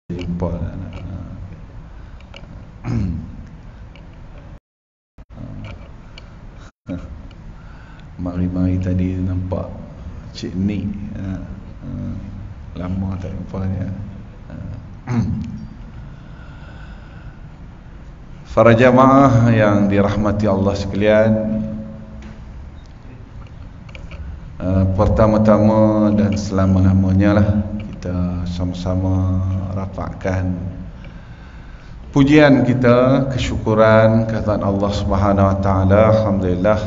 jumpa mari-mari tadi nampak Cik Nik, lama tak jumpa dia. Para jamaah yang dirahmati Allah sekalian, pertama-tama dan selama-lamanya lah kita sama-sama rapatkan pujian kita, kesyukuran kehadirat Allah Subhanahu Wa Taala. Alhamdulillah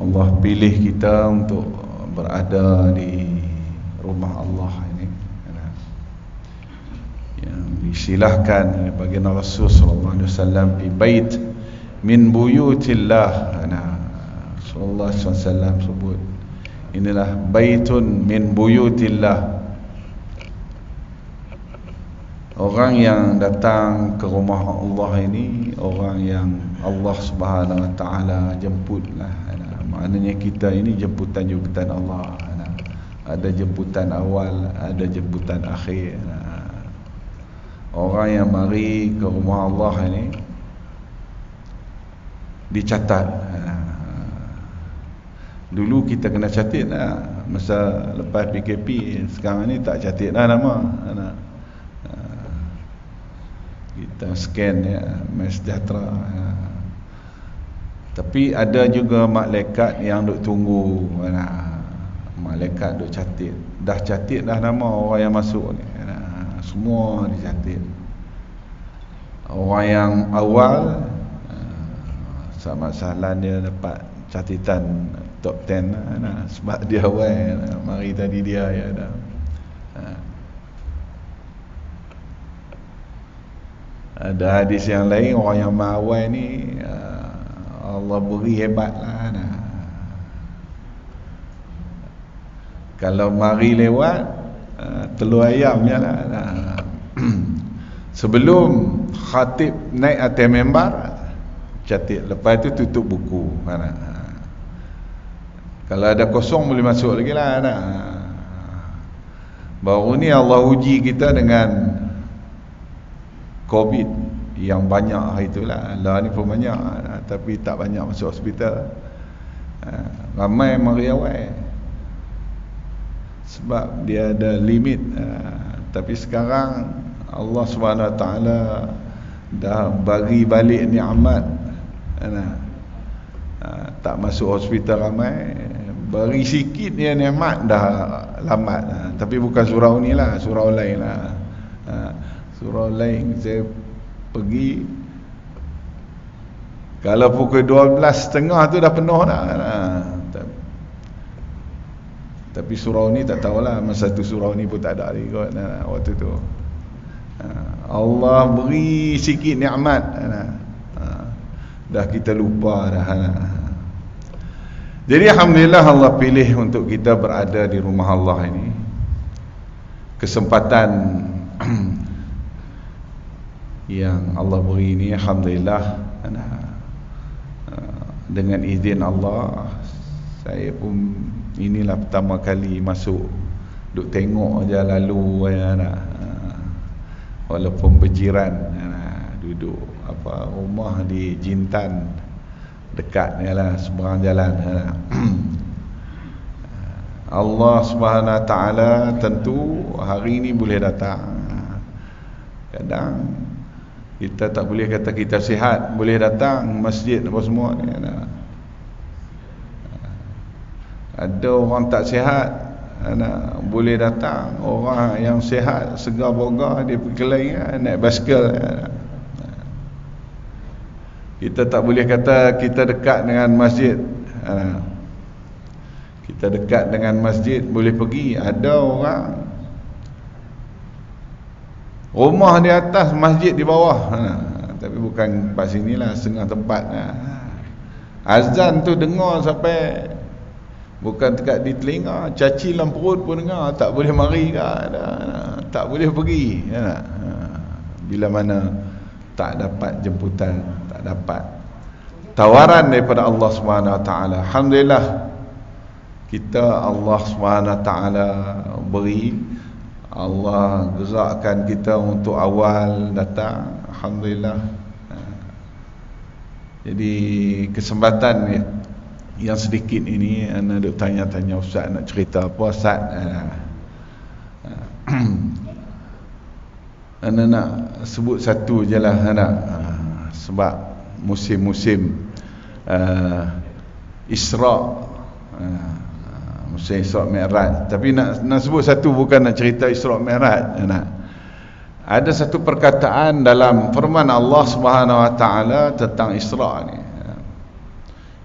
Allah pilih kita untuk berada di rumah Allah ini, yang disilahkan baginda Rasul sallallahu alaihi wasallam di bait min buyutillah. Rasulullah SAW sebut inilah baitun min buyutillah. Orang yang datang ke rumah Allah ini orang yang Allah Subhanahu Wa Taala jemputlah. Maknanya kita ini jemputan-jemputan Allah. Ada jemputan awal, ada jemputan akhir. Orang yang mari ke rumah Allah ini dicatat. Dulu kita kena catat lah, masa lepas PKP. Sekarang ni tak catat lah nama. Kita scan ya, MySejahtera. Tapi ada juga malaikat yang duk tunggu. Malaikat duk catat. Dah catat dah nama orang yang masuk ni. Semua dicatat. Orang yang awal sama salah dia dapat catatan top 10 sebab dia awal. Mari tadi dia ya dah. Ada hadis yang lain, orang yang awal ni Allah beri hebatlah. Kalau mari lewat telur ayamnya lah. Sebelum khatib naik atas mimbar catat, lepas tu tutup buku. Kalau ada kosong boleh masuk lagi lah. Baru ni Allah uji kita dengan COVID yang banyak hari itulah. Lah ni pun banyak, tapi tak banyak masuk hospital. Ramai mari awal sebab dia ada limit. Tapi sekarang Allah Subhanahu Wa Taala dah bagi balik nikmat. Tak masuk hospital ramai, bagi sikit dia nikmat dah lambat. Tapi bukan surau ni lah, surau lain lah. Surau lain saya pergi, kalau pukul 12.30 tu dah penuh dah. Tapi surau ni tak tahulah, masa tu surau ni pun tak ada lagi kot waktu tu. Allah beri sikit nikmat, dah kita lupa dah. Jadi alhamdulillah Allah pilih untuk kita berada di rumah Allah ini. Kesempatan yang Allah beri ini alhamdulillah. Dengan izin Allah, saya pun inilah pertama kali masuk, duk tengok aja lalu walaupun berjiran, duduk rumah di Jintan dekat ni lah, seberang jalan. Allah Subhanahu Wa Taala tentu hari ni boleh datang. Kadang kita tak boleh kata kita sihat boleh datang masjid apa semua ni. Ada orang tak sihat boleh datang. Orang yang sihat segar bogar dia pergi lain naik basikal. Kita tak boleh kata kita dekat dengan masjid. Kita dekat dengan masjid boleh pergi. Ada orang rumah di atas, masjid di bawah. Tapi bukan kat sinilah, setengah tempat. Azan tu dengar sampai bukan dekat di telinga, caci dalam perut pun dengar. Tak boleh mari tak boleh pergi. Bila mana tak dapat jemputan, tak dapat tawaran daripada Allah Subhanahu Wa Taala. Alhamdulillah kita Allah Subhanahu Wa Taala beri Allah gerakkan kita untuk awal datang, alhamdulillah. Jadi kesempatan yang sedikit ini ana duk tanya-tanya ustaz nak cerita apa ustaz. Ana nak sebut satu je lah anak, sebab musim-musim Isra', musim Isra' Mi'raj. Tapi nak sebut satu, bukan nak cerita Isra' Mi'raj anak. Ada satu perkataan dalam firman Allah Subhanahu Wa Taala tentang Isra' ni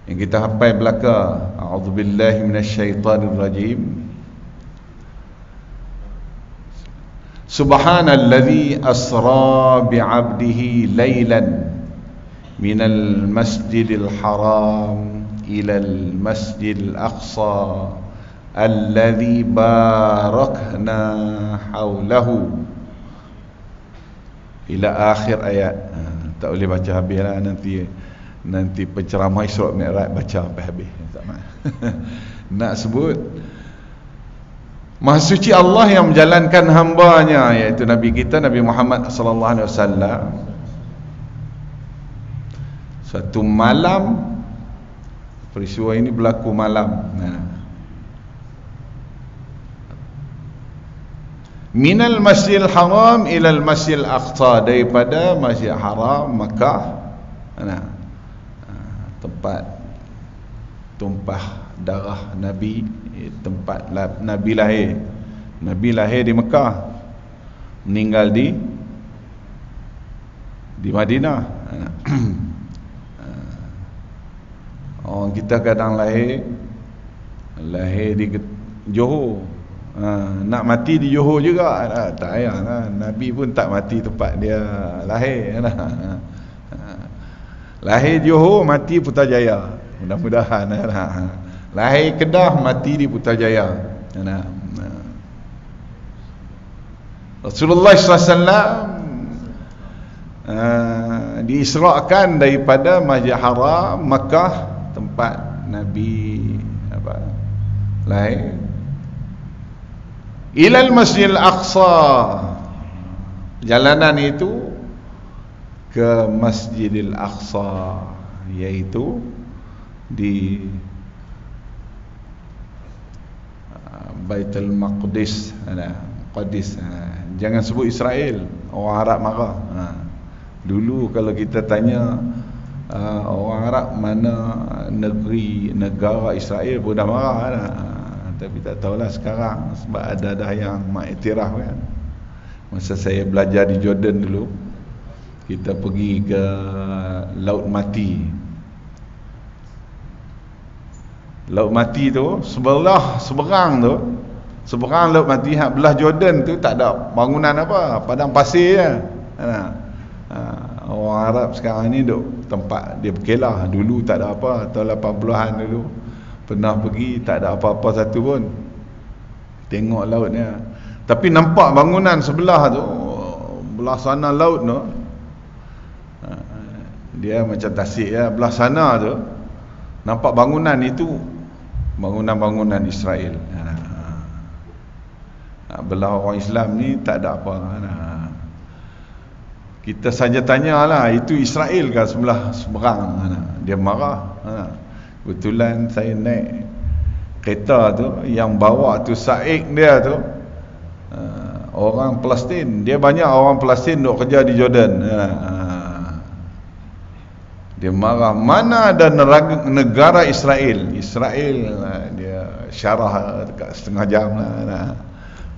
yang kita hafal belaka. A'udzubillahi minasyaitonirrajim. Subhanalladzi asra bi'abdihi laylan minal masjidil haram ilal masjidil aqsa alladzi barakna haulahu ila akhir ayat. Tak boleh baca habis lah, nanti penceramah Isra' Mi'raj baca sampai habis. Nak sebut Maha suci Allah yang menjalankan hambanya, iaitu Nabi kita Nabi Muhammad sallallahu alaihi wasallam. Suatu malam, peristiwa ini berlaku malam. Minal Masjidil Haram ilal Masjidil Aqsa, daripada Masjid Haram Makkah, tempat tumpah darah Nabi, tempat Nabi lahir. Nabi lahir di Mekah, meninggal di Madinah. Orang kita kadang lahir di Johor, nak mati di Johor juga. Tak payah, Nabi pun tak mati tempat dia lahir. Lahir Johor, mati Putrajaya. Mudah-mudahan lahir Kedah, mati di Putrajaya. Rasulullah SAW diisrakan daripada Masjid Haram Makkah, tempat Nabi lahir, ilal Masjidil Aqsa, jalanan itu ke Masjidil Aqsa, iaitu di Baitul Maqdis. Jangan sebut Israel, orang Arab marah. Dulu kalau kita tanya orang Arab mana negara Israel pun dah marah. Tapi tak tahulah sekarang, sebab ada dah yang mengiktiraf kan. Masa saya belajar di Jordan dulu, kita pergi ke Laut Mati. Laut Mati tu seberang Laut Mati, belah Jordan tu tak ada bangunan apa, padang pasir je. Orang Arab sekarang ni duk tempat dia berkelah. Dulu tak ada apa, tahun 80-an dulu pernah pergi, tak ada apa-apa satu pun, tengok lautnya. Tapi nampak bangunan sebelah tu, belah sana laut tu, dia macam tasik ya, belah sana tu nampak bangunan itu, bangunan-bangunan Israel. Belah orang Islam ni tak ada apa. Kita saja tanyalah, itu Israel ke sebelah seberang? Dia marah. Kebetulan saya naik kereta tu, yang bawa tu saik dia tu orang Palestin. Dia banyak orang Palestin duk kerja di Jordan. Dia marah, mana ada negara Israel. Dia syarah dekat setengah jam lah.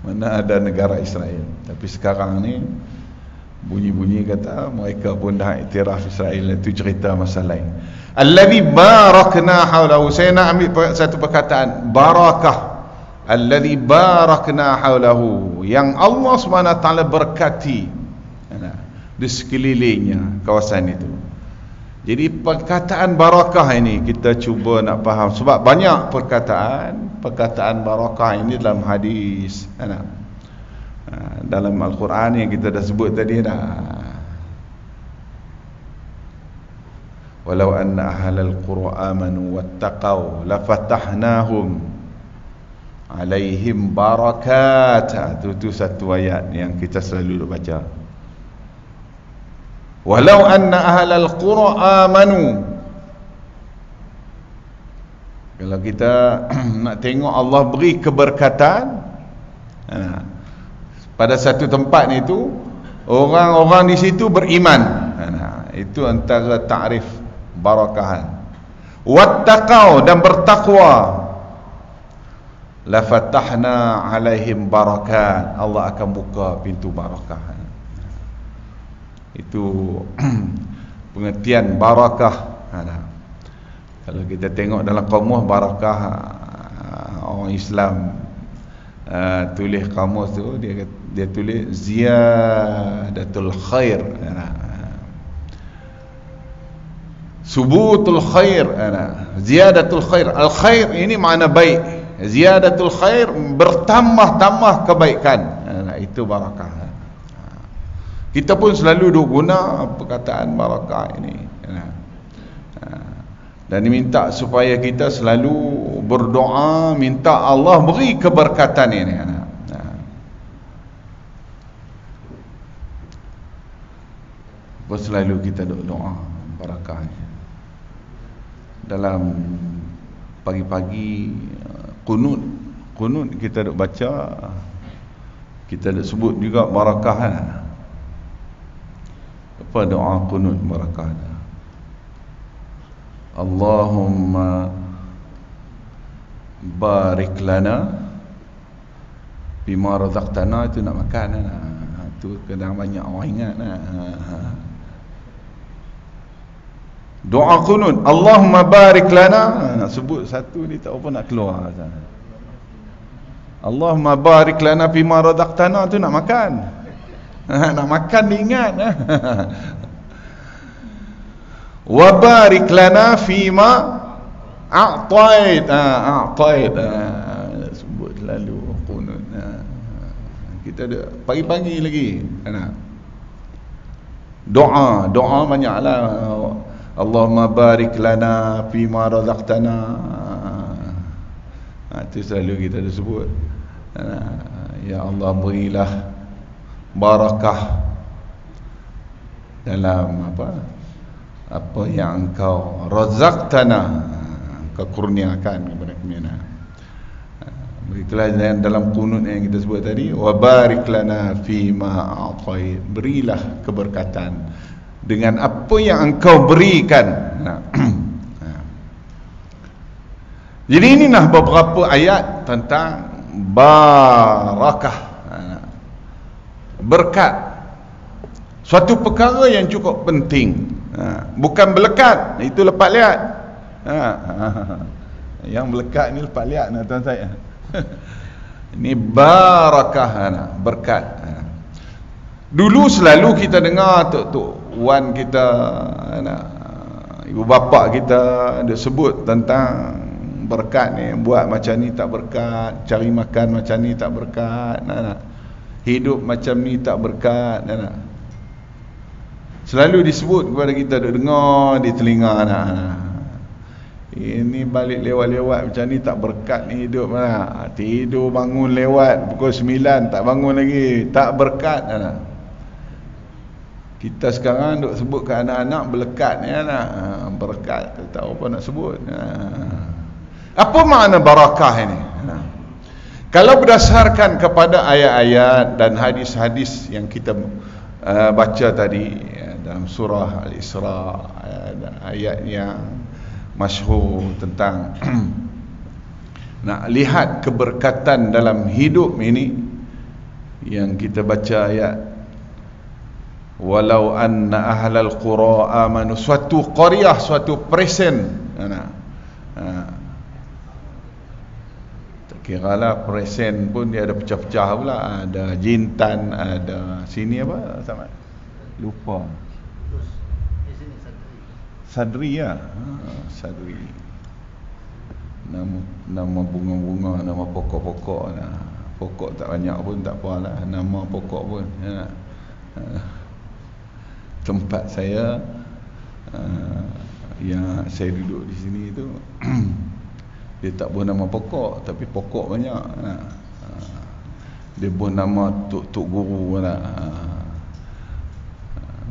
Mana ada negara Israel. Tapi sekarang ni bunyi-bunyi kata mereka pun dah iktiraf Israel. Itu cerita masa lain. Allazi barakna haulahu. Saya nak ambil satu perkataan, barakah. Allazi barakna haulahu, yang Allah SWT berkati di sekelilingnya kawasan itu. Jadi perkataan barakah ini kita cuba nak faham, sebab banyak perkataan barakah ini dalam hadis, dalam Al-Quran yang kita dah sebut tadi dah. Walau anna ahlal qura amanu wattaqau lafatahnahum alaihim barakat. Itu satu ayat yang kita selalu baca. Walau anna ahlal qura amanu. Kalau kita nak tengok Allah beri keberkatan, pada satu tempat itu orang-orang di situ beriman. Itu antara ta'rif barakahan. Wattaqau, dan bertakwa, la fatahna alaihim barakat, Allah akan buka pintu barakah. Itu pengertian barakah. Kalau kita tengok dalam kamus barakah, orang Islam tulis kamus tu, dia tulis ziyadatul khair, subutul khair, ziyadatul khair. Al khair ini makna baik, ziyadatul khair bertambah-tambah kebaikan. Itu barakah. Kita pun selalu duk guna perkataan barakah ini, dan diminta supaya kita selalu berdoa, minta Allah beri keberkatan ini. Selalu kita doa barakahnya. Dalam pagi-pagi qunut kita duk baca, kita duk sebut juga barakah. Apa doa qunut barakah? Allahumma barik lana bima razaqtana. Itu nak makan, itu kadang banyak orang ingat. Doa qunut, Allahumma barik lana, nak sebut satu ni tak apa nak keluar. Allahumma barik lana bima razaqtana, tu nak makan. Nak makan diingat. Wa barik lana fima a'tait. Sebut lalu qunut. Kita ada pagi-pagi lagi. Doa banyaklah. Allahumma barik lana fima razaqtana. Itu selalu kita ada sebut. Ya Allah, berilah barakah dalam apa yang engkau razaqtana, engkau kurniakan kepada kami. Begitulah dalam qunut yang kita sebut tadi, wa barik lana fima a'tait, berilah keberkatan dengan apa yang engkau berikan. Jadi inilah beberapa ayat tentang barakah, berkat, suatu perkara yang cukup penting. Bukan berlekat, itu lepas lihat. Yang berlekat ni lepas lihat, tuan saya. Ini barakah, berkat. Dulu selalu kita dengar tok wan kita, ibu bapa kita dia sebut tentang berkat ni. Buat macam ni tak berkat, cari makan macam ni tak berkat, hidup macam ni tak berkat. Selalu disebut kepada kita, duk dengar di telinga ini balik lewat-lewat macam ni tak berkat ni hidup. Tidur bangun lewat pukul 9 tak bangun lagi, tak berkat. Kita sekarang duk sebut ke anak-anak berkat ni, berkat, tak tahu apa nak sebut. Apa makna barakah ini? Kalau berdasarkan kepada ayat-ayat dan hadis-hadis yang kita baca tadi dalam surah Al-Isra, ayat yang masyhur tentang nak lihat keberkatan dalam hidup ini, yang kita baca ayat walau anna ahlal qura amanu, suatu qaryah, suatu presen. Tak kiralah presen pun dia ada pecah-pecah pula, ada Jintan, ada sini apa sama lupa, Sadri ya, Sadri. Nama bunga-bunga, nama pokok-pokok. Pokok tak banyak pun tak apalah, nama pokok pun. Tempat saya yang saya duduk di sini tu Dia tak buat nama pokok, tapi pokok banyak. Dia buat nama Tok Guru.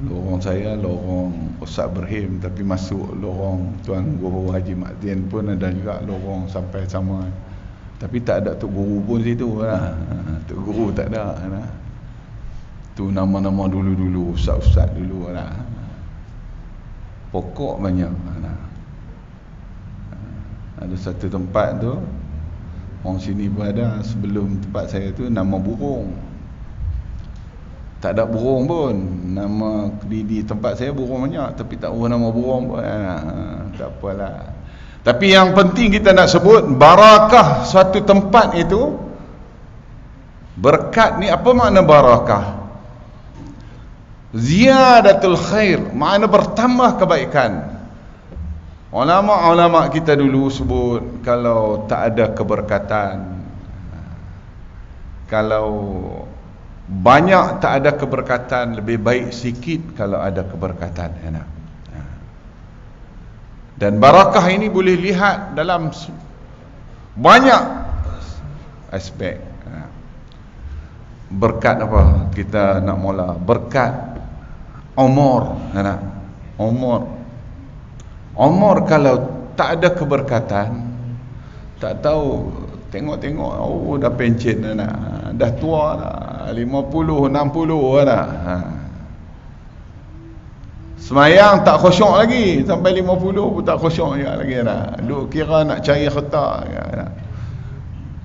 Lorong saya, lorong Ustaz Ibrahim, tapi masuk lorong Tuan Guru Haji Makdin pun ada juga lorong sampai sama. Tapi tak ada Tok Guru pun situ. Tok Guru tak ada. Tu nama-nama dulu-dulu, ustaz-ustaz dulu. Pokok banyak. Ada satu tempat tu, orang sini pun ada, sebelum tempat saya tu nama burung. Tak ada burung pun. Nama di tempat saya burung banyak, tapi tak tahu nama burung pun. Tak apalah. Tapi yang penting kita nak sebut barakah suatu tempat itu. Berkat ni apa makna barakah? Ziyadatul khair, makna bertambah kebaikan. Ulama-ulama kita dulu sebut, kalau tak ada keberkatan, kalau banyak tak ada keberkatan, lebih baik sikit kalau ada keberkatan. Dan barakah ini boleh lihat dalam banyak aspek. Berkat apa? Kita nak mula berkat umur. Umur kalau tak ada keberkatan, tak tahu, tengok-tengok, oh dah pencet dah tua dah, 50, 60 dah. Semayang tak khusyuk lagi, sampai 50 pun tak khusyuk lagi dah. Duk kira nak cari harta,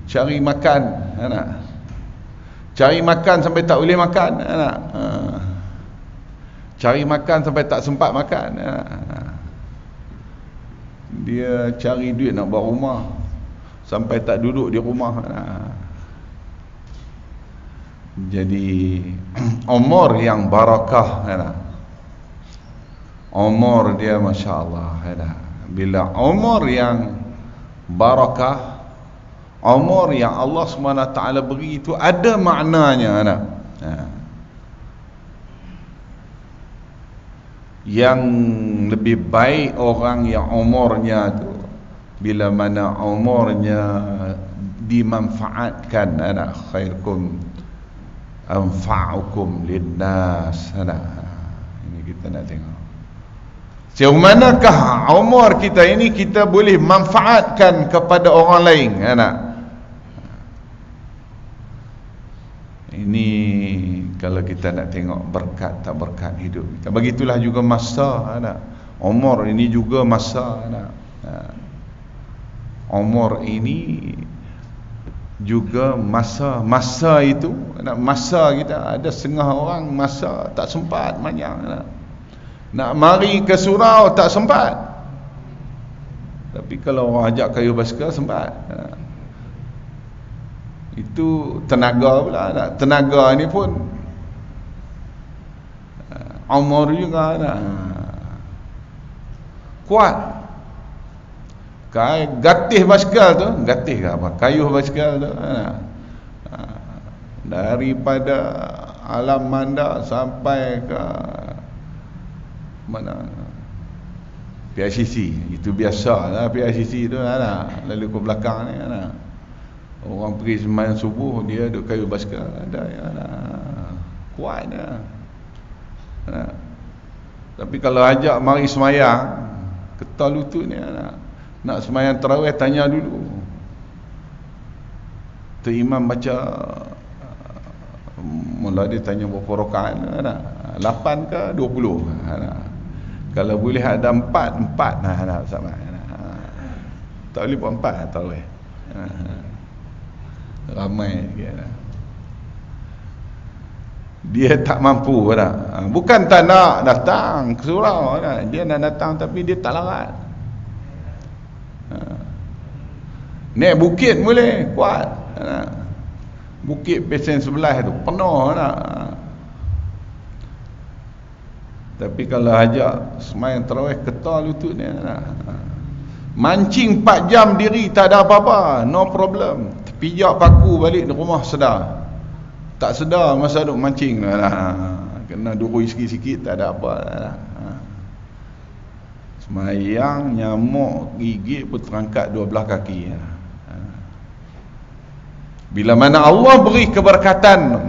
cari makan, cari makan sampai tak boleh makan, cari makan sampai tak sempat makan. Dia cari duit nak buat rumah, sampai tak duduk di rumah. Jadi umur yang barakah, umur dia Masya Allah. Bila umur yang barakah, umur yang Allah SWT beri itu ada maknanya. Yang lebih baik orang yang umurnya tu, bila mana umurnya dimanfaatkan, khairukum anfa'ukum linnas. Ini kita nak tengok sejauh manakah umur kita ini kita boleh manfaatkan kepada orang lain. Ini kalau kita nak tengok berkat tak berkat hidup kita. Begitulah juga masa. Umur ini juga masa. Umur ini juga masa. Masa itu, masa kita, ada setengah orang masa tak sempat banyak. Nak mari ke surau tak sempat. Tapi kalau orang ajak kayu basikal sempat. Itu tenaga pula. Tenaga ni pun umur juga. Kuat. Gatih basikal tu, gatih ke apa, kayuh basikal tu, daripada alam manda sampai ke mana, PICC. Itu biasa lah, PICC tu lalu ke belakang ni. Orang pergi sembahyang subuh, dia duduk kayu basikal. Ada kuat. Tapi kalau ajak mari sembahyang, ketal lutut ni, nak sembahyang tarawih tanya dulu. Tu imam baca, mula dia tanya berapa rakaat, 8 ke 20. Kalau boleh ada 4 sama. Tak boleh buat 4 tarawih. Ramai dia tak mampu dah. Bukan tak nak datang ke surau, dia nak datang tapi dia tak larat. Naik bukit boleh kuat. Bukit pesen sebelah tu penuh tapi kalau ajak sembahyang tarawih ketal lutut ni, mancing 4 jam diri tak ada apa-apa, no problem. Pijak paku balik di rumah sedar. Tak sedar masa duk mancing kena durui sikit-sikit tak ada apa. Semayang, nyamuk, gigit pun terangkat 12 kaki. Bila mana Allah beri keberkatan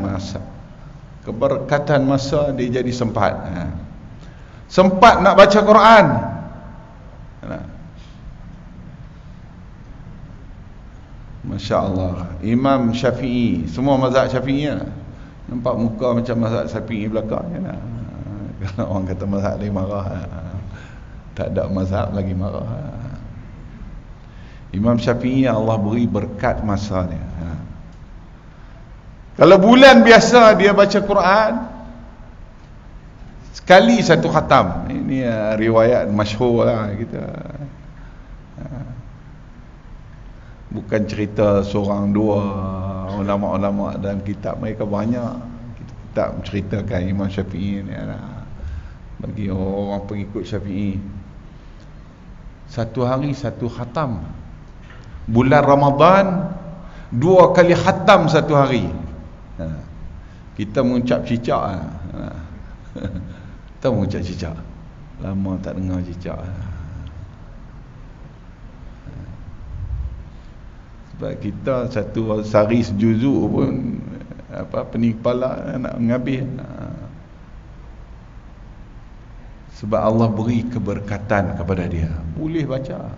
masa, dia jadi sempat. Sempat nak baca Quran. Masya Allah. Imam Syafi'i, semua mazhab Syafi'i nampak muka macam mazhab Syafi'i belakang. Kalau orang kata mazhab lain marah, tak ada mazhab lagi marah. Imam Syafi'i Allah beri berkat masa dia. Kalau bulan biasa dia baca Quran sekali satu khatam. Ini riwayat masyhur lah kita. Bukan cerita seorang dua ulama-ulama dalam kitab mereka banyak. Kitab menceritakan Imam Syafi'i ni bagi orang pengikut Syafi'i. Satu hari satu khatam. Bulan Ramadan 2 kali khatam satu hari. Kita mengucap cicak. Kita mengucap cicak. Lama tak dengar cicak. Sebab kita satu sehari sejuzuk pun pening kepala nak menghabis. Sebab Allah beri keberkatan kepada dia. Boleh baca.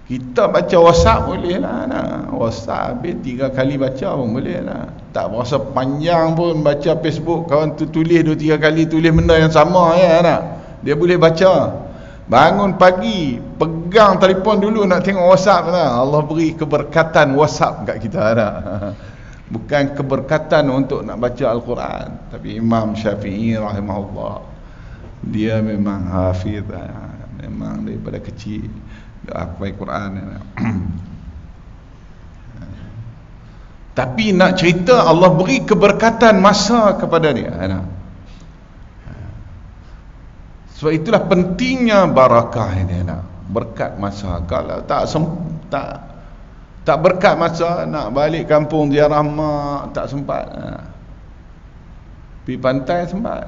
Kita baca WhatsApp boleh lah. WhatsApp habis 3 kali baca pun boleh lah. Tak berasa panjang pun baca Facebook. Kawan tu tulis 2-3 kali, tulis benda yang sama dia boleh baca. Bangun pagi, pegang telefon dulu nak tengok WhatsApp Allah beri keberkatan WhatsApp kat kita Bukan keberkatan untuk nak baca Al-Quran. Tapi Imam Syafi'i rahimahullah, dia memang hafiz, memang daripada kecil hafal Quran. Tapi nak cerita Allah beri keberkatan masa kepada dia. Sebab itulah pentingnya barakah ini, berkat masa. Kalau tak berkat masa, nak balik kampung ziarah mak tak sempat. Pergi pantai sempat,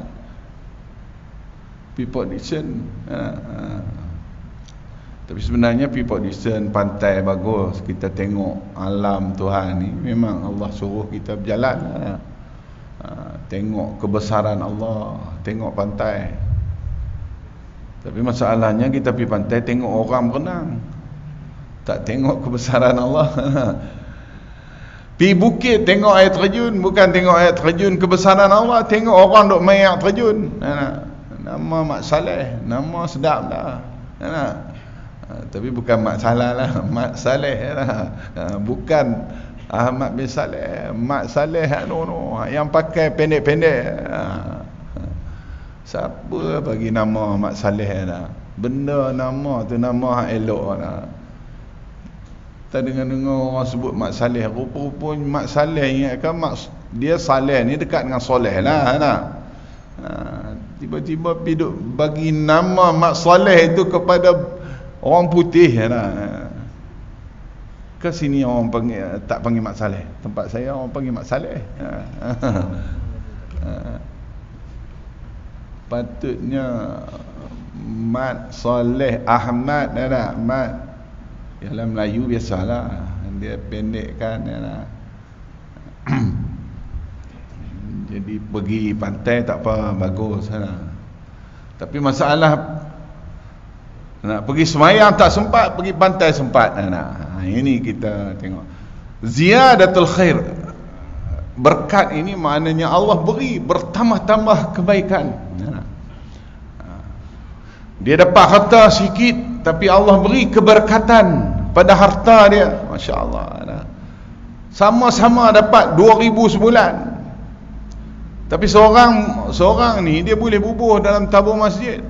pergi Port Dickson. Tapi sebenarnya pergi Port Dickson, pantai bagus. Kita tengok alam Tuhan ni, memang Allah suruh kita berjalan. Tengok kebesaran Allah, tengok pantai. Tapi masalahnya kita pergi pantai tengok orang berenang, tak tengok kebesaran Allah. Pergi bukit tengok air terjun, bukan tengok air terjun kebesaran Allah, tengok orang duk main air terjun. Nama Mak Saleh, nama sedap dah. Tapi bukan Mak Salah lah, Mak Saleh lah. Bukan Ahmad bin Saleh, Mak Saleh yang pakai pendek-pendek. Siapa bagi nama Mak Saleh benda nama tu nama elok kita dengar orang sebut Mak Saleh, rupa-rupanya Mak Saleh ingatkan dia Saleh ni dekat dengan Soleh lah. Tiba-tiba piduk bagi nama Mak Saleh itu kepada orang putih. Ke sini orang panggil, tak panggil Mak Saleh. Tempat saya orang panggil Mak Saleh. Patutnya Mat Saleh Ahmad Mat. Dalam Melayu biasalah, dia pendek kan. Jadi pergi pantai tak apa, bagus. Tapi masalah nak pergi semayang tak sempat, pergi pantai sempat. Ini kita tengok ziyadatul khair. Berkat ini maknanya Allah beri bertambah-tambah kebaikan. Dia dapat harta sikit, tapi Allah beri keberkatan pada harta dia. Masya Allah. Sama-sama dapat 2,000 sebulan, tapi seorang ni dia boleh bubuh dalam tabung masjid.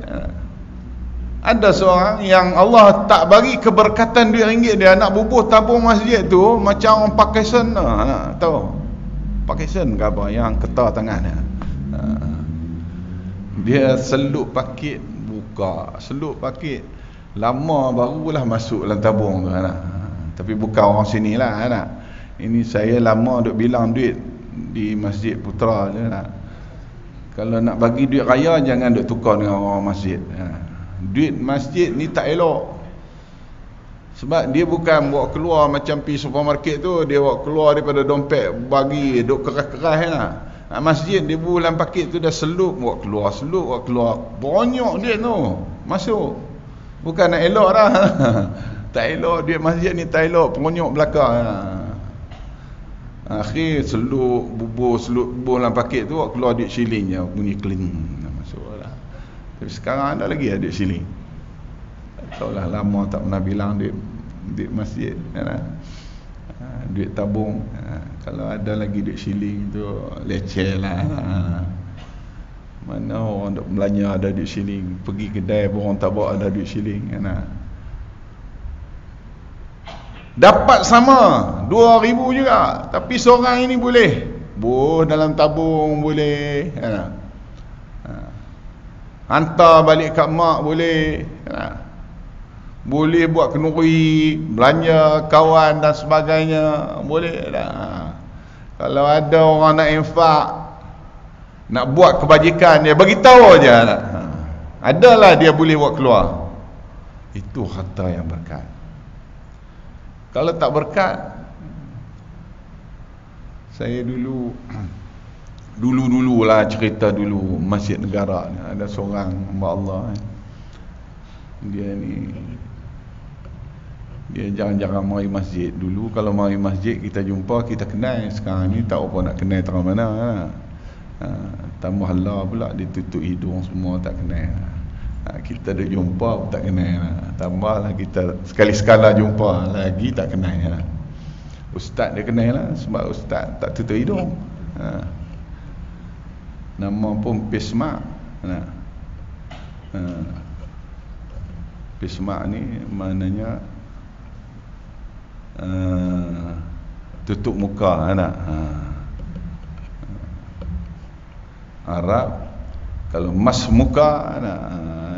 Ada seorang yang Allah tak bagi keberkatan RM2, dia nak bubuh tabung masjid tu macam orang pakai sen. Tahu pakai sen ke apa yang ketah tangan dia selup pakit, buka selup pakit, lama barulah masuk dalam tabung tu. Tapi bukan orang sini lah. Ini saya lama duk bilang duit di Masjid Putra je. Kalau nak bagi duit raya jangan duk tukar dengan orang masjid. duit masjid ni tak elok. Sebab dia bukan bawa keluar macam pergi supermarket tu, dia bawa keluar daripada dompet, bagi duk keras-keras lah. Masjid dia bulan paket tu dah selup, bawa keluar. Bonyok duit tu masuk. Bukan nak elok dah. Tak elok duit masjid ni, tak elok, bonyok belakang. Akhir selup bubur dalam paket tu, keluar duit shilling je, bunyi kling, masuk lah. Tapi sekarang ada lagi duit shilling. Taulah lama tak pernah bilang duit masjid kan? Duit tabung, kalau ada lagi duit shilling tu leceh lah. Mana orang duk belanja ada duit shilling, pergi kedai pun orang tak bawa ada duit shilling kan? Dapat sama 2,000 juga, tapi seorang ini boleh dalam tabung boleh kan? Hantar balik kat mak boleh kan? Boleh buat kenduri, belanja kawan dan sebagainya, boleh dah. Kalau ada orang nak infak, nak buat kebajikan, dia bagi tahu aja. Adalah dia boleh buat keluar. Itu harta yang berkat. Kalau tak berkat, saya dulu-dululah cerita dulu Masjid Negara ni, ada seorang hamba Allah dia jarang-jarang mari masjid. Dulu kalau mari masjid kita jumpa, kita kenal. Sekarang ni tak apa nak kenal terang mana. Tambah Allah pula dia tutup hidung semua, tak kenal. Kita dah jumpa tak kenal. Tambahlah kita sekali-sekala jumpa lagi tak kenal. Ustaz dia kenal lah, sebab ustaz tak tutup hidung. Nama pun Pismak. Pismak ni maknanya tutup muka Arab. Kalau mas muka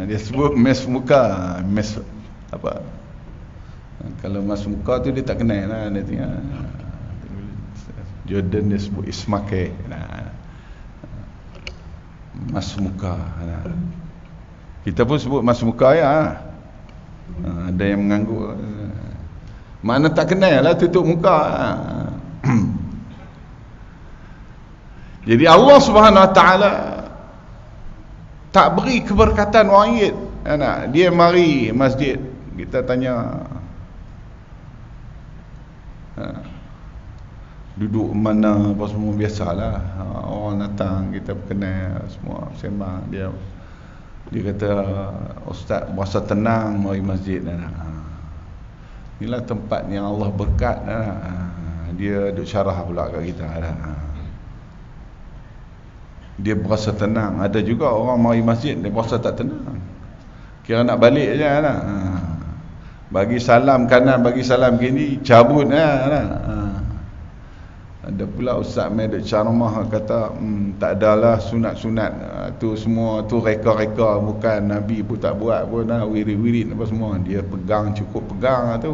dia sebut mes muka, mes apa. Kalau mas muka tu dia tak kenal lah, dia tengok Jordan dia sebut ismake, mas muka. Kita pun sebut mas muka ya. Ada yang mengangguk, mana tak kenal lah, tutup muka. Jadi Allah Subhanahu Wa Taala tak beri keberkatan wahid. Dia mari masjid, kita tanya duduk mana apa semua, biasalah. Orang datang kita kenal semua, sembang. Dia kata, ustaz berasa tenang mari masjid. Inilah tempat yang Allah berkat. Dia duk syarah pula kat kita. Dia berasa tenang. Ada juga orang mari masjid dia berasa tak tenang, kira nak balik je bagi salam kanan, bagi salam kiri, cabut Ada pula ustaz mai duk ceramah kata tak adalah sunat-sunat tu semua tu reka-reka, bukan Nabi pun tak buat pun wirid-wirid apa semua. Dia pegang, cukup pegang tu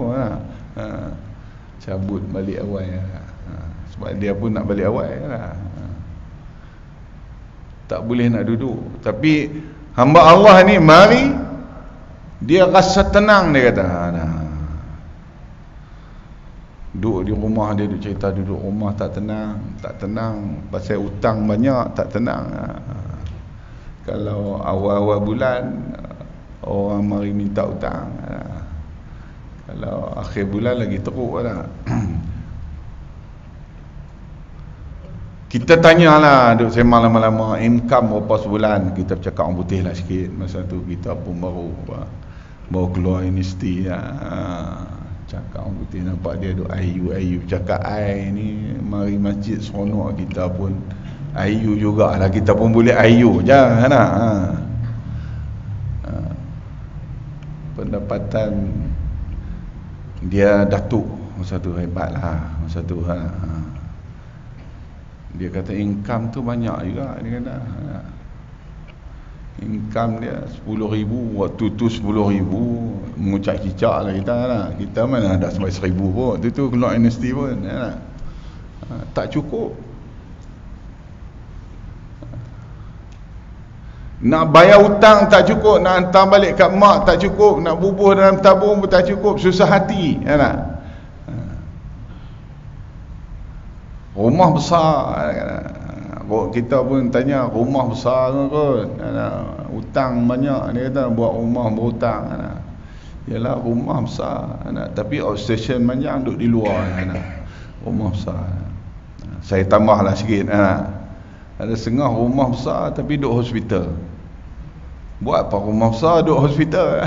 cabut balik awal sebab dia pun nak balik awal tak boleh nak duduk. Tapi hamba Allah ni mari, dia rasa tenang. Dia kata duduk di rumah, dia duduk cerita duduk rumah tak tenang pasal hutang banyak, tak tenang. Kalau awal-awal bulan orang mari minta hutang, kalau akhir bulan lagi teruk lah. Kita tanyalah, duduk sembang lama-lama, income berapa sebulan. Kita bercakap orang putih lah sikit. Masa tu kita pun baru keluar universiti cakap orang putih, nampak dia duk ayu cakap ai ni mari masjid seronok. Kita pun ayu jugalah, kita pun boleh ayu je pendapatan dia datuk masa tu hebatlah masa tu Dia kata income tu banyak juga. Dia kata income dia 10,000, waktu tu 10,000 mengucap cicak lah kita Kita mana ada sampai 1,000 pun. Waktu tu keluar universiti pun tak cukup. Nak bayar hutang tak cukup, nak hantar balik kat mak tak cukup, nak bubuh dalam tabung pun tak cukup, susah hati, ya tak? Rumah besar, kita pun tanya rumah besar kot, hutang banyak, dia kata buat rumah berhutang. Yalah, rumah besar, tapi outstation banyak duduk di luar. Rumah besar, saya tambahlah sikit. Ada setengah rumah besar tapi duduk hospital. Buat apa rumah besar duduk hospital?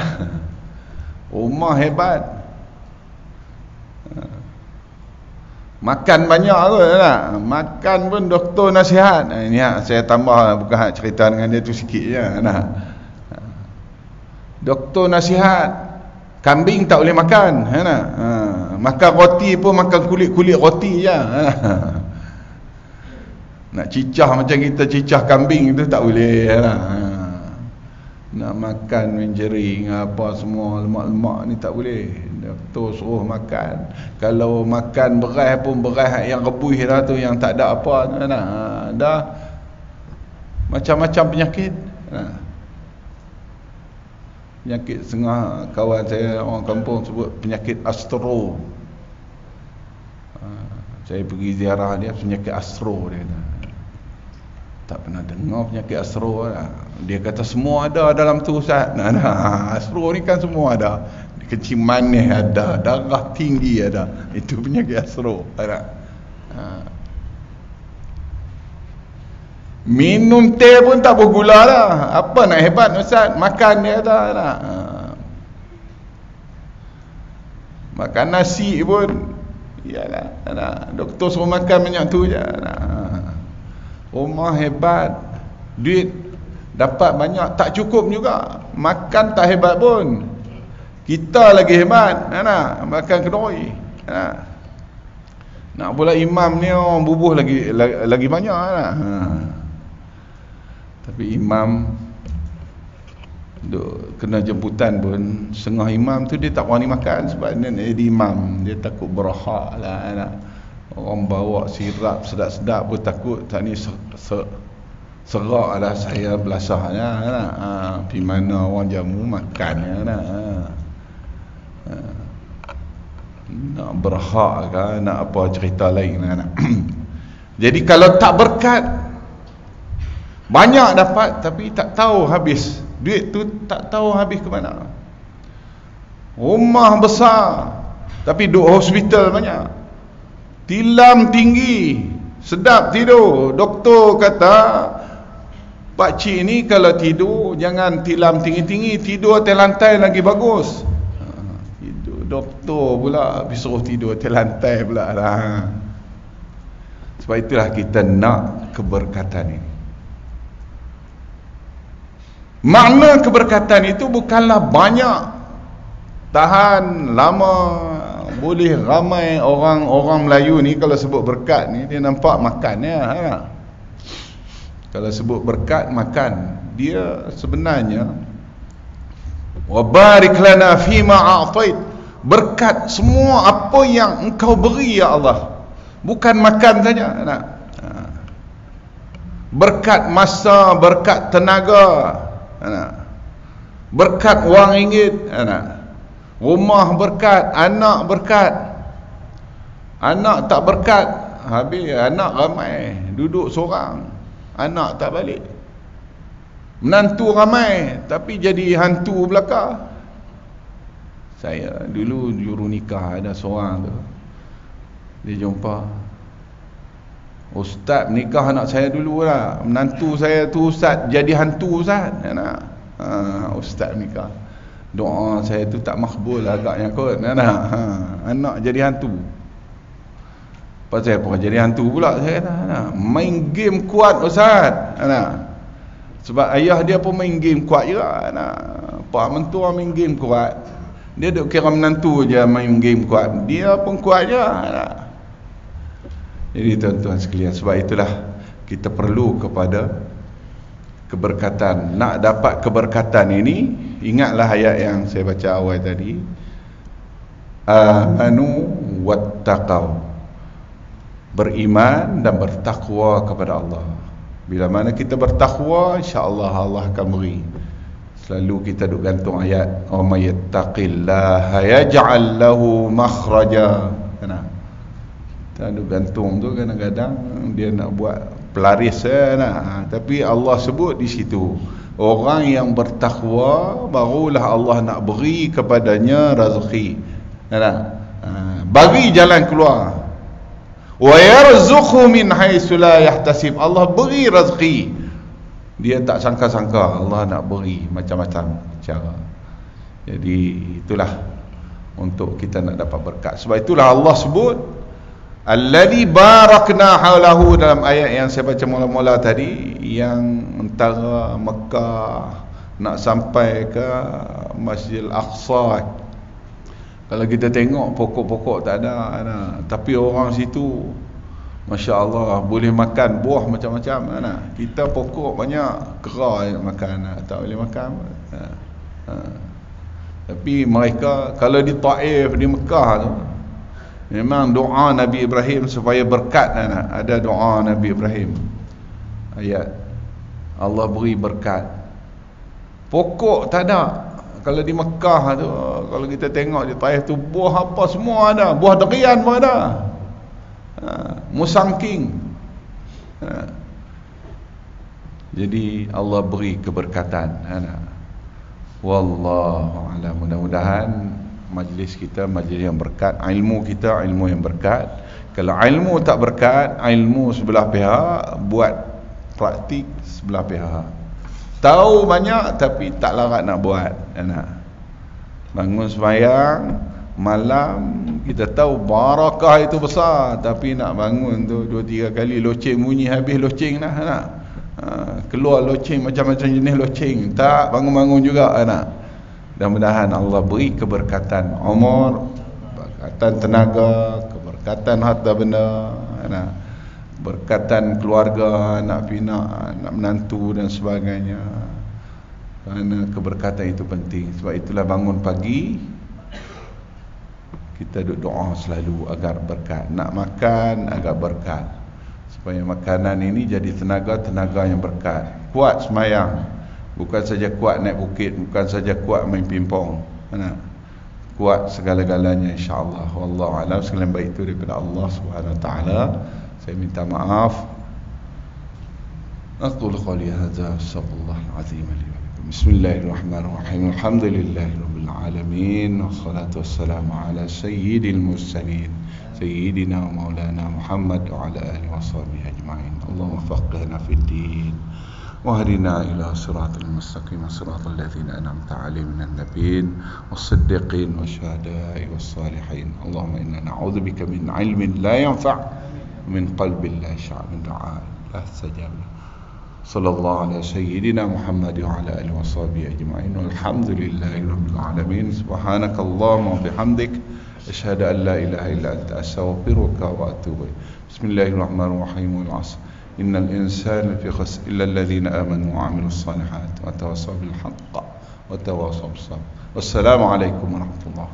Rumah hebat, makan banyak kot, makan pun doktor nasihat. Ini saya tambah, bukan cerita dengan dia tu sikit je. Doktor nasihat, kambing tak boleh makan. Makan roti pun makan kulit-kulit roti je. Nak cicah macam kita cicah kambing itu tak boleh. Nak makan menjering apa semua lemak-lemak ni tak boleh. Doktor suruh makan. Kalau makan beras pun beras yang rebus dah tu, yang tak ada apa dah macam-macam penyakit. Penyakit setengah kawan saya orang kampung sebut penyakit astro. Saya pergi ziarah dia, penyakit astro dia kata. Tak pernah dengar penyakit astro lah. Dia kata semua ada dalam tu Ustaz. Astro ni kan semua ada. Kencing manis ada, darah tinggi ada. Itu penyakit astro. Minum teh pun tak bergula lah. Apa nak hebat Ustaz? Makan dia kata. Makan nasi pun, iyalah, doktor suruh makan banyak tu je. Rumah hebat, duit dapat banyak, tak cukup juga. Makan tak hebat pun. Kita lagi hebat, makan kedai. Nak pula imam ni orang bubuh lagi banyak. Tapi imam duk kena jemputan pun, setengah imam tu dia tak berani makan sebab dia jadi imam, dia takut berhak lah. Orang bawa sirap sedap-sedap pun takut tak ni serak lah saya belasahnya. Pergi mana orang jamu makan nak berhak kan, nak apa cerita lain. Jadi kalau tak berkat, banyak dapat tapi tak tahu habis. Duit tu tak tahu habis ke mana. Rumah besar tapi duduk hospital banyak. Tilam tinggi, sedap tidur. Doktor kata pakcik ni kalau tidur jangan tilam tinggi-tinggi, tidur atas lantai lagi bagus. Tidur doktor pula suruh tidur atas lantai pula lah. Sebab itulah kita nak keberkatan ini. Makna keberkatan itu bukanlah banyak, tahan lama. Boleh ramai orang Melayu ni kalau sebut berkat ni, dia nampak makan ya. Kalau sebut berkat makan, dia sebenarnya wa barik lana fima a'tait, berkat semua apa yang engkau beri ya Allah, bukan makan saja. Berkat masa, berkat tenaga, berkat wang ringgit, rumah berkat, anak berkat. Anak tak berkat, habis anak ramai, duduk seorang, anak tak balik. Menantu ramai tapi jadi hantu belaka. Saya dulu juru nikah, ada seorang tu, dia jumpa, Ustaz nikah anak saya dulu lah, menantu saya tu Ustaz jadi hantu Ustaz. Ustaz nikah, doa saya tu tak makbul agaknya kot. Anak jadi hantu. Pasal apa jadi hantu pula? Saya kata main game kuat Ustaz. Sebab ayah dia pun main game kuat juga. Pak mentua main game kuat, dia duk kira menantu je main game kuat, dia pun kuat je. Jadi tuan-tuan sekalian, sebab itulah kita perlu kepada keberkatan. Nak dapat keberkatan ini, ingatlah ayat yang saya baca awal tadi, amanu wattaqau, beriman dan bertakwa kepada Allah. Bila mana kita bertakwa, insya-Allah Allah akan beri. Selalu kita duk gantung ayat, "Wa may yattaqillaha yaj'al lahu makhraja." Kita duk gantung tu kadang-kadang dia nak buat pelaris tapi Allah sebut di situ, orang yang bertakwa barulah Allah nak beri kepadanya rezeki. Bagi jalan keluar. Wa yarzuqhu min haitsu la yahtasib. Allah beri rezeki. Dia tak sangka-sangka Allah nak beri macam-macam cara. Jadi itulah untuk kita nak dapat berkat. Sebab itulah Allah sebut alladzi barakna haulahu dalam ayat yang saya baca mula-mula tadi, yang antara Mekah nak sampai ke Masjidil Aqsa. Kalau kita tengok pokok-pokok tak ada, tapi orang situ Masya Allah boleh makan buah macam-macam. Kita pokok banyak, kera nak makan, tak boleh makan. Tapi mereka kalau di Taif, di Mekah tu, memang doa Nabi Ibrahim supaya berkat. Ada doa Nabi Ibrahim, ayat Allah beri berkat. Pokok tak ada. Kalau di Mekah tu, kalau kita tengok di Taif tu, buah apa semua ada. Buah durian pun ada. Musangking. Jadi Allah beri keberkatan. Wallahu a'lam. Mudah-mudahan majlis kita majlis yang berkat, ilmu kita ilmu yang berkat. Kalau ilmu tak berkat, ilmu sebelah pihak, buat praktik sebelah pihak. Tahu banyak tapi tak larat nak buat. Bangun sembahyang malam, kita tahu barakah itu besar, tapi nak bangun tu 2-3 kali loceng bunyi, habis loceng dah. Keluar loceng, macam-macam jenis loceng, tak bangun-bangun juga. Mudah-mudahan Allah beri keberkatan umur, keberkatan tenaga, keberkatan harta benda, berkatan keluarga, anak pinak, anak menantu dan sebagainya. Kerana keberkatan itu penting. Sebab itulah bangun pagi kita duduk doa selalu agar berkat. Nak makan agar berkat, supaya makanan ini jadi tenaga yang berkat. Kuat semayang, bukan saja kuat naik bukit, bukan saja kuat main pingpong, kuat segala-galanya insya-Allah. Wallahu a'lam. Segala baik itu daripada Allah Subhanahu wa taala. Saya minta maaf. Aqulu qawli hadza, astaghfirullahal azim li wa lakum. Bismillahirrahmanirrahim. Alhamdulillahirabbil alamin, wassalatu wassalamu ala sayyidil mursalin sayyidina wa maulana Muhammad wa ala alihi washabihi ajma'in. Allahumma faqqihna fid din واهدنا إلى صراط المستقيم صراط الذين أنعمت عليهم من النبيين والصديقين والشهداء والصالحين. اللهم إنا نعوذ بك من علم لا ينفع من قلب لا يشبع من دعاء لا استجاب له. صلى الله على سيدنا محمد وعلى آله وصحبه أجمعين والحمد لله رب العالمين. سبحانك اللهم وبحمدك أشهد أن لا إله إلا أنت أستغفرك وأتوب إليك. بسم الله الرحمن الرحيم. والعصر إن الإنسان في خسر إلا الذين آمنوا وعملوا الصالحات وتواصوا بالحق وتواصوا بالصبر. والسلام عليكم ورحمة الله.